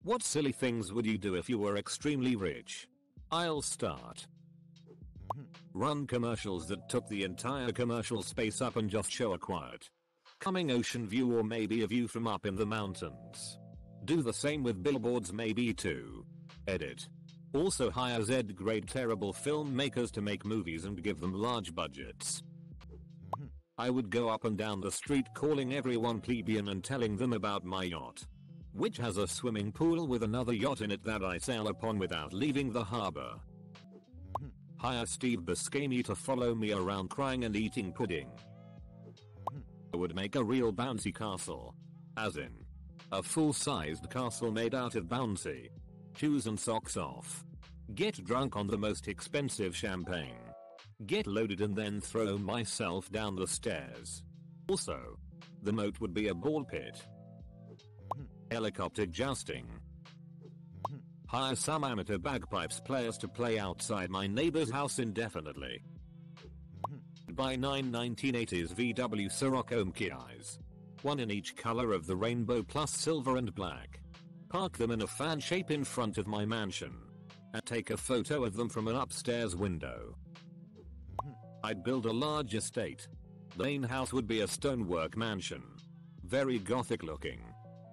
What silly things would you do if you were extremely rich? I'll start. Run commercials that took the entire commercial space up and just show a quiet, calming ocean view or maybe a view from up in the mountains. Do the same with billboards maybe too. Edit. Also hire Z-grade terrible filmmakers to make movies and give them large budgets. I would go up and down the street calling everyone plebeian and telling them about my yacht, which has a swimming pool with another yacht in it that I sail upon without leaving the harbor. Hire Steve Buscemi to follow me around crying and eating pudding. I would make a real bouncy castle. As in, a full-sized castle made out of bouncy. Shoes and socks off. Get drunk on the most expensive champagne. Get loaded and then throw myself down the stairs. Also, the moat would be a ball pit. Helicopter jousting. Hire some amateur bagpipes players to play outside my neighbor's house indefinitely. Buy 9 1980s VW Sirocco Kiais. One in each color of the rainbow plus silver and black. Park them in a fan shape in front of my mansion. And take a photo of them from an upstairs window. I'd build a large estate. The main house would be a stonework mansion. Very gothic looking.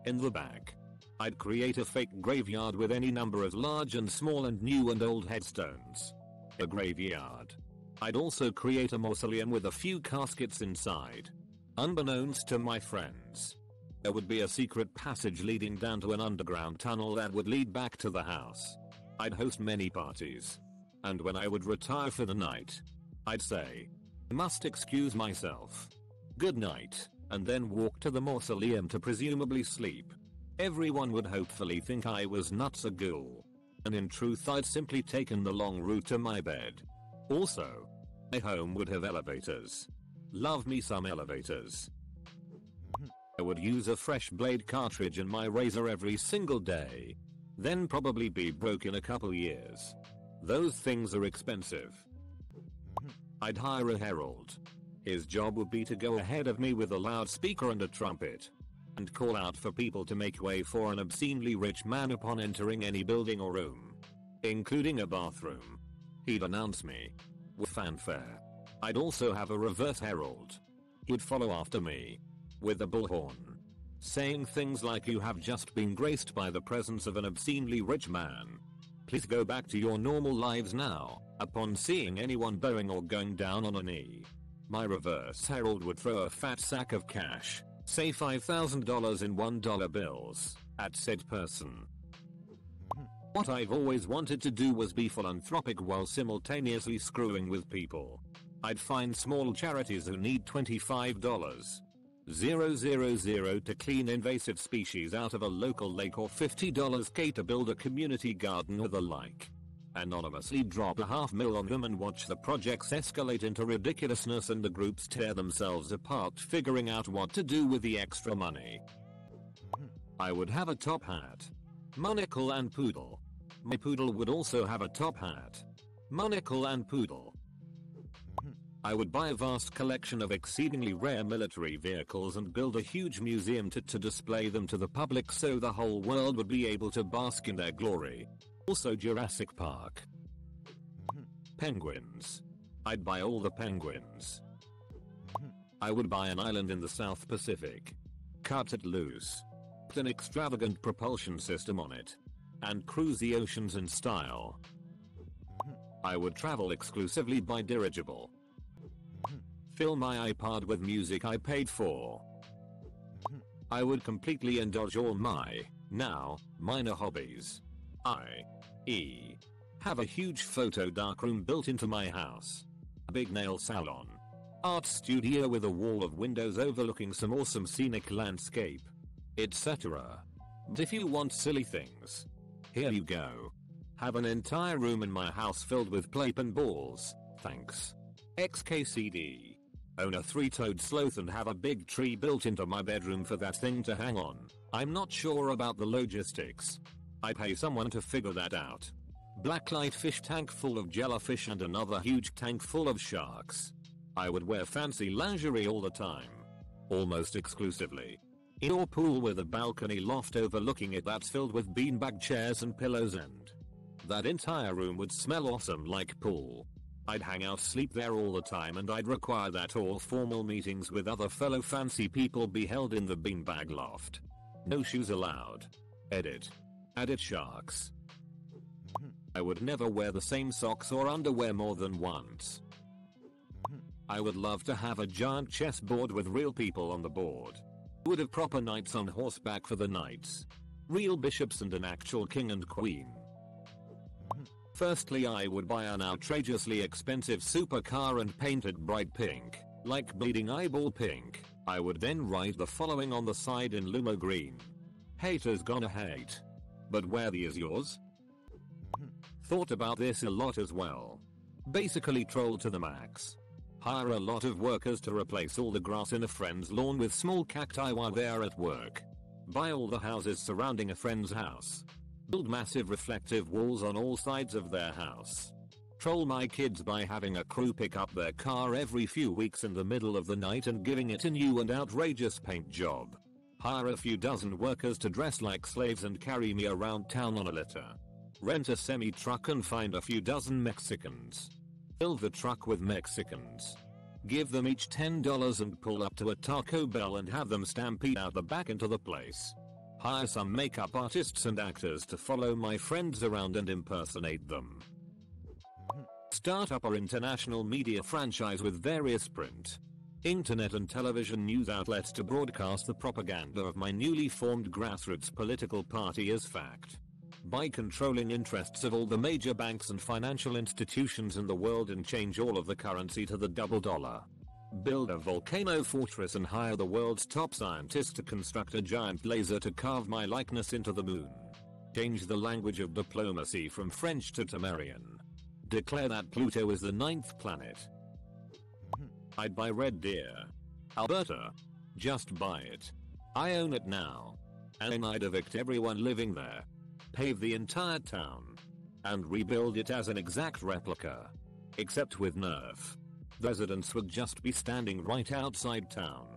In the back, I'd create a fake graveyard with any number of large and small and new and old headstones. A graveyard. I'd also create a mausoleum with a few caskets inside. Unbeknownst to my friends, there would be a secret passage leading down to an underground tunnel that would lead back to the house. I'd host many parties. And when I would retire for the night, I'd say, I must excuse myself. Good night, and then walk to the mausoleum to presumably sleep. Everyone would hopefully think I was nuts a ghoul. And in truth I'd simply taken the long route to my bed. Also, my home would have elevators. Love me some elevators. I would use a fresh blade cartridge in my razor every single day. Then probably be broke in a couple years. Those things are expensive. I'd hire a herald. His job would be to go ahead of me with a loudspeaker and a trumpet. And call out for people to make way for an obscenely rich man upon entering any building or room. Including a bathroom. He'd announce me. With fanfare. I'd also have a reverse herald. He'd follow after me. With a bullhorn. Saying things like you have just been graced by the presence of an obscenely rich man. Please go back to your normal lives now, upon seeing anyone bowing or going down on a knee. My reverse herald would throw a fat sack of cash, say $5,000 in $1 bills, at said person. What I've always wanted to do was be philanthropic while simultaneously screwing with people. I'd find small charities who need $25,000 to clean invasive species out of a local lake or $50K to build a community garden or the like. Anonymously drop $500,000 on them and watch the projects escalate into ridiculousness and the groups tear themselves apart figuring out what to do with the extra money. I would have a top hat, monocle and poodle. My poodle would also have a top hat, monocle and poodle. I would buy a vast collection of exceedingly rare military vehicles and build a huge museum to display them to the public so the whole world would be able to bask in their glory. Also Jurassic Park. Penguins. I'd buy all the penguins. I would buy an island in the South Pacific. Cut it loose. Put an extravagant propulsion system on it. And cruise the oceans in style. I would travel exclusively by dirigible. Fill my iPod with music I paid for. I would completely indulge all my, now, minor hobbies. I.e. have a huge photo darkroom built into my house. A big nail salon. Art studio with a wall of windows overlooking some awesome scenic landscape. Etc. But if you want silly things, here you go. Have an entire room in my house filled with playpen balls, thanks. XKCD. Own a three-toed sloth and have a big tree built into my bedroom for that thing to hang on. I'm not sure about the logistics. I'd pay someone to figure that out. Blacklight fish tank full of jellyfish and another huge tank full of sharks. I would wear fancy lingerie all the time. Almost exclusively. Indoor pool with a balcony loft overlooking it that's filled with beanbag chairs and pillows, and that entire room would smell awesome like pool. I'd hang out, sleep there all the time, and I'd require that all formal meetings with other fellow fancy people be held in the beanbag loft. No shoes allowed. Edit sharks. I would never wear the same socks or underwear more than once. I would love to have a giant chessboard with real people on the board. Would have proper knights on horseback for the knights. Real bishops and an actual king and queen. Firstly, I would buy an outrageously expensive supercar and paint it bright pink, like bleeding eyeball pink. I would then write the following on the side in Lumo green. Haters gonna hate. But worthy is yours? Thought about this a lot as well. Basically troll to the max. Hire a lot of workers to replace all the grass in a friend's lawn with small cacti while they are at work. Buy all the houses surrounding a friend's house. Build massive reflective walls on all sides of their house. Troll my kids by having a crew pick up their car every few weeks in the middle of the night and giving it a new and outrageous paint job. Hire a few dozen workers to dress like slaves and carry me around town on a litter. Rent a semi-truck and find a few dozen Mexicans. Fill the truck with Mexicans. Give them each $10 and pull up to a Taco Bell and have them stampede out the back into the place. Hire some makeup artists and actors to follow my friends around and impersonate them. Start up our international media franchise with various print, internet and television news outlets to broadcast the propaganda of my newly formed grassroots political party as fact. By controlling interests of all the major banks and financial institutions in the world and change all of the currency to the double dollar. Build a volcano fortress and hire the world's top scientists to construct a giant laser to carve my likeness into the moon. Change the language of diplomacy from French to Tamarian. Declare that Pluto is the 9th planet. I'd buy Red Deer, Alberta. Just buy it. I own it now. And then I'd evict everyone living there. Pave the entire town. And rebuild it as an exact replica. Except with Nerf. Residents would just be standing right outside town.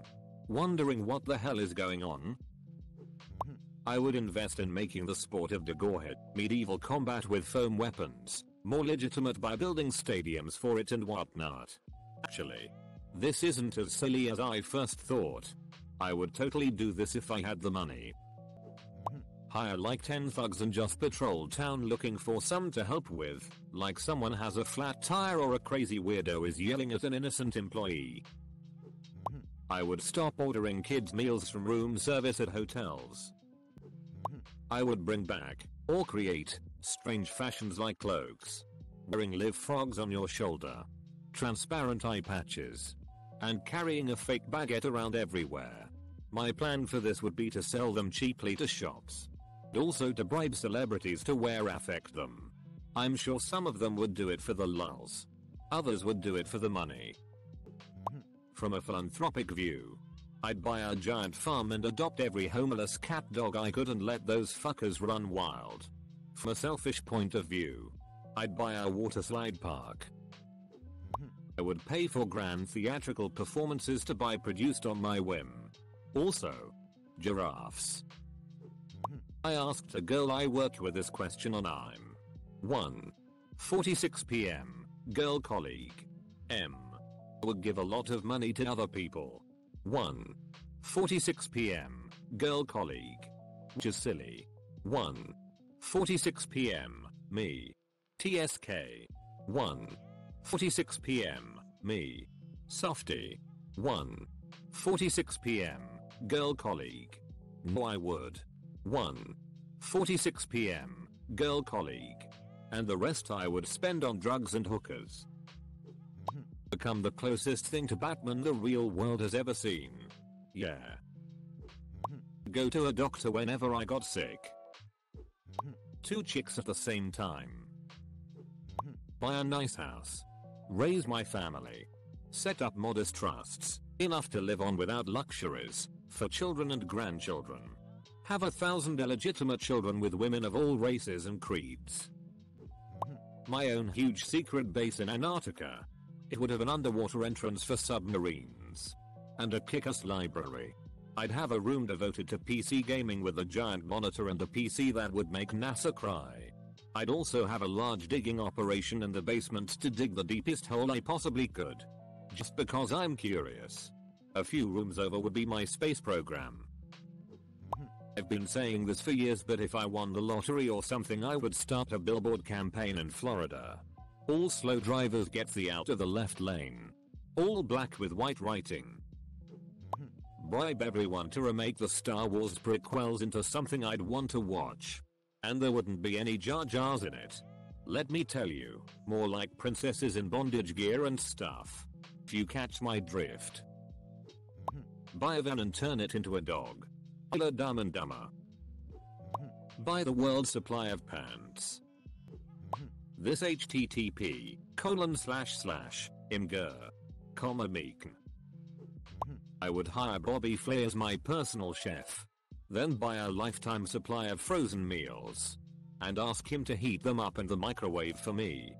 Wondering what the hell is going on? I would invest in making the sport of Dagorhit, medieval combat with foam weapons, more legitimate by building stadiums for it and whatnot. Actually, this isn't as silly as I first thought. I would totally do this if I had the money. Hire like 10 thugs and just patrol town looking for some to help with, like someone has a flat tire or a crazy weirdo is yelling at an innocent employee. I would stop ordering kids meals from room service at hotels. I would bring back, or create, strange fashions like cloaks, wearing live frogs on your shoulder, transparent eye patches, and carrying a fake baguette around everywhere. My plan for this would be to sell them cheaply to shops. Also to bribe celebrities to wear affect them. I'm sure some of them would do it for the lulz. Others would do it for the money. From a philanthropic view, I'd buy a giant farm and adopt every homeless cat dog I could and let those fuckers run wild. From a selfish point of view, I'd buy a water slide park. I would pay for grand theatrical performances to buy produced on my whim. Also, giraffes. I asked a girl I work with this question on 1:46 p.m. Girl colleague. I would give a lot of money to other people. 1:46 p.m. Girl colleague. Which is silly. 1:46 p.m. Me. TSK. 1:46 p.m. Me. Softy. 1:46 p.m. Girl colleague. No, I would. 1:46 p.m. Girl colleague. And the rest I would spend on drugs and hookers. Become the closest thing to Batman the real world has ever seen. Yeah. Go to a doctor whenever I got sick. 2 chicks at the same time. Buy a nice house. Raise my family. Set up modest trusts, enough to live on without luxuries, for children and grandchildren. Have 1,000 illegitimate children with women of all races and creeds. My own huge secret base in Antarctica. It would have an underwater entrance for submarines. And a kick-ass library. I'd have a room devoted to PC gaming with a giant monitor and a PC that would make NASA cry. I'd also have a large digging operation in the basement to dig the deepest hole I possibly could. Just because I'm curious. A few rooms over would be my space program. I've been saying this for years, but if I won the lottery or something, I would start a billboard campaign in Florida. All slow drivers get the out of the left lane. All black with white writing. Bribe everyone to remake the Star Wars prequels into something I'd want to watch. And there wouldn't be any Jar Jars in it. Let me tell you, more like princesses in bondage gear and stuff. If you catch my drift. Buy a van and turn it into a dog. A Dumb and Dumber. Buy the world's supply of pants. This http://imgur.com/meekn. I would hire Bobby Flay as my personal chef. Then buy a lifetime supply of frozen meals. And ask him to heat them up in the microwave for me.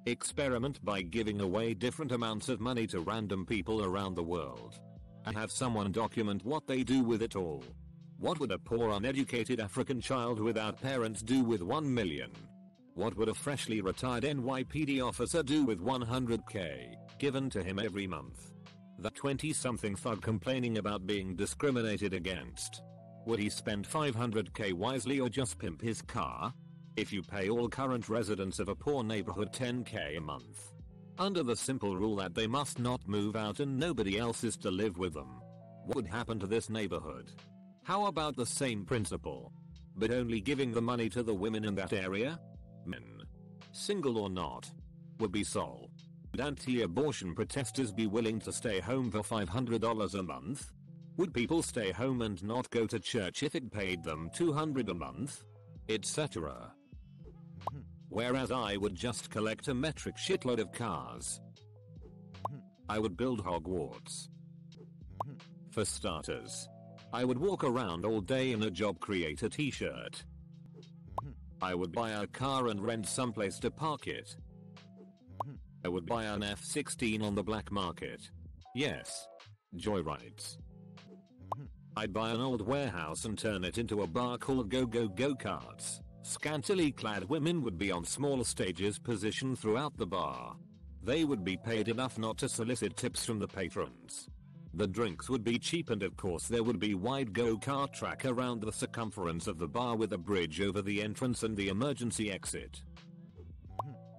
Experiment by giving away different amounts of money to random people around the world. And have someone document what they do with it all. What would a poor uneducated African child without parents do with 1 million? What would a freshly retired NYPD officer do with 100k given to him every month? That 20-something thug complaining about being discriminated against. Would he spend 500k wisely or just pimp his car? If you pay all current residents of a poor neighborhood 10k a month. Under the simple rule that they must not move out and nobody else is to live with them. What would happen to this neighborhood? How about the same principle? But only giving the money to the women in that area? Men, single or not, would be sold. Would anti-abortion protesters be willing to stay home for $500 a month? Would people stay home and not go to church if it paid them $200 a month? Etc. Whereas I would just collect a metric shitload of cars. I would build Hogwarts. For starters, I would walk around all day in a Job Creator t-shirt. I would buy a car and rent someplace to park it. I would buy an F-16 on the black market. Yes. Joyrides. I'd buy an old warehouse and turn it into a bar called Go Go Go Karts. Scantily clad women would be on small stages positioned throughout the bar. They would be paid enough not to solicit tips from the patrons. The drinks would be cheap and of course there would be wide go-kart track around the circumference of the bar with a bridge over the entrance and the emergency exit.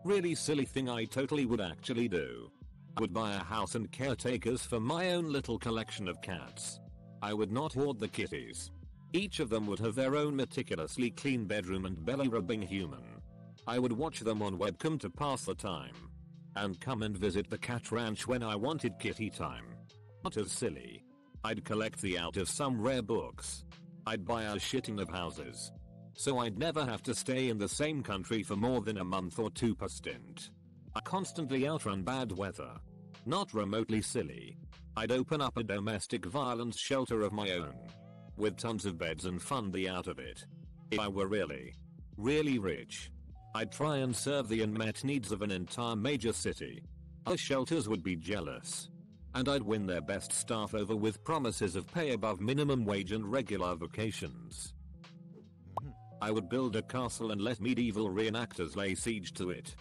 Really silly thing I totally would actually do. I would buy a house and caretakers for my own little collection of cats. I would not hoard the kitties. Each of them would have their own meticulously clean bedroom and belly rubbing human. I would watch them on webcam to pass the time. And come and visit the cat ranch when I wanted kitty time. Not as silly. I'd collect the out of some rare books. I'd buy a shitting of houses. So I'd never have to stay in the same country for more than a month or two per stint. I constantly outrun bad weather. Not remotely silly. I'd open up a domestic violence shelter of my own. With tons of beds and fund the out of it. If I were really rich. I'd try and serve the unmet needs of an entire major city. Other shelters would be jealous. And I'd win their best staff over with promises of pay above minimum wage and regular vacations. I would build a castle and let medieval reenactors lay siege to it.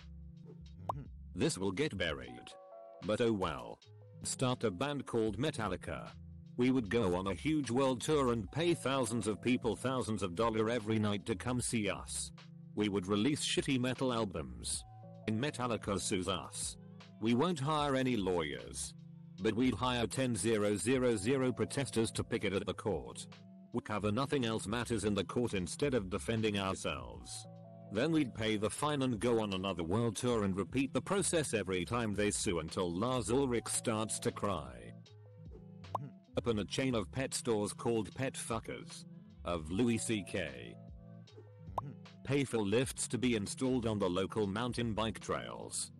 This will get buried. But oh well. Start a band called Metallica. We would go on a huge world tour and pay thousands of people thousands of dollars every night to come see us. We would release shitty metal albums. And Metallica sues us. We won't hire any lawyers. But we'd hire 10,000 protesters to picket at the court. We cover nothing else matters in the court instead of defending ourselves. Then we'd pay the fine and go on another world tour and repeat the process every time they sue until Lars Ulrich starts to cry. Open a chain of pet stores called Pet Fuckers. Of Louis C.K. Pay for lifts to be installed on the local mountain bike trails.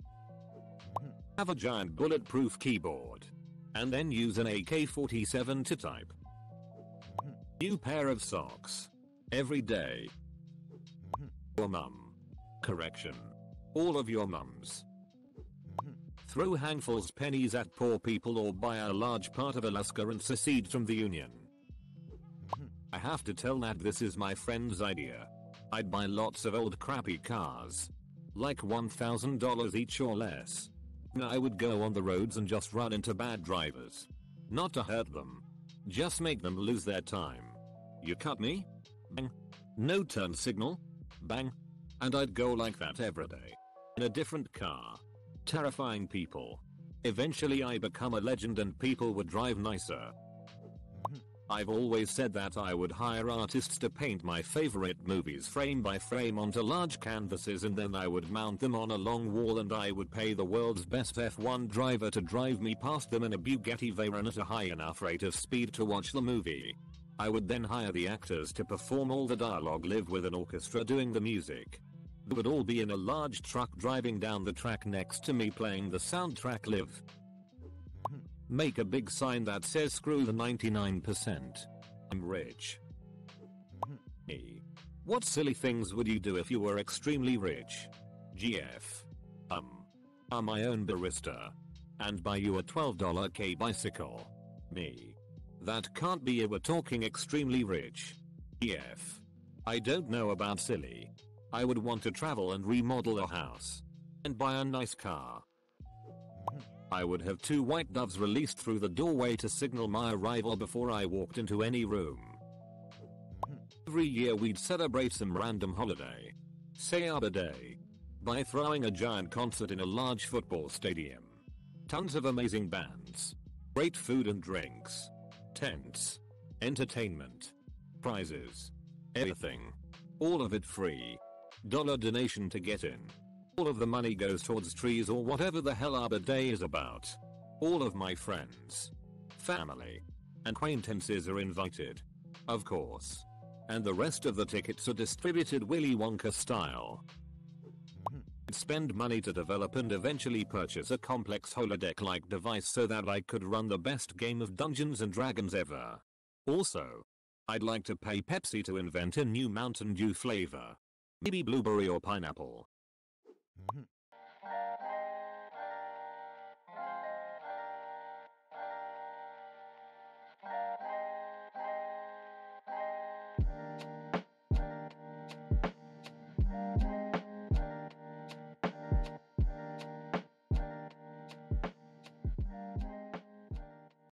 Have a giant bulletproof keyboard. And then use an AK-47 to type. New pair of socks. Every day. Your mum. Correction. All of your mums. throw handfuls pennies at poor people, or buy a large part of Alaska and secede from the Union. I have to tell Nat this is my friend's idea. I'd buy lots of old crappy cars. Like $1,000 each or less. I would go on the roads and just run into bad drivers. Not to hurt them. Just make them lose their time. You cut me? Bang. No turn signal? Bang. And I'd go like that every day. In a different car. Terrifying people. Eventually I become a legend and people would drive nicer. I've always said that I would hire artists to paint my favorite movies frame by frame onto large canvases, and then I would mount them on a long wall, and I would pay the world's best F1 driver to drive me past them in a Bugatti Veyron at a high enough rate of speed to watch the movie. I would then hire the actors to perform all the dialogue live with an orchestra doing the music. They would all be in a large truck driving down the track next to me playing the soundtrack live. Make a big sign that says screw the 99%. I'm rich. E. What silly things would you do if you were extremely rich? GF. I'm my own barista. And buy you a $12 K bicycle. Me. That can't be, you were talking extremely rich. EF. I don't know about silly. I would want to travel and remodel a house. And buy a nice car. I would have 2 white doves released through the doorway to signal my arrival before I walked into any room. Every year we'd celebrate some random holiday. Say Arbor Day. By throwing a giant concert in a large football stadium. Tons of amazing bands. Great food and drinks. Tents. Entertainment. Prizes. Everything. All of it free. Dollar donation to get in. All of the money goes towards trees or whatever the hell Arbor Day is about. All of my friends, family, and acquaintances are invited. Of course. And the rest of the tickets are distributed Willy Wonka style. Spend money to develop and eventually purchase a complex holodeck-like device so that I could run the best game of Dungeons and Dragons ever. Also, I'd like to pay Pepsi to invent a new Mountain Dew flavor. Maybe blueberry or pineapple.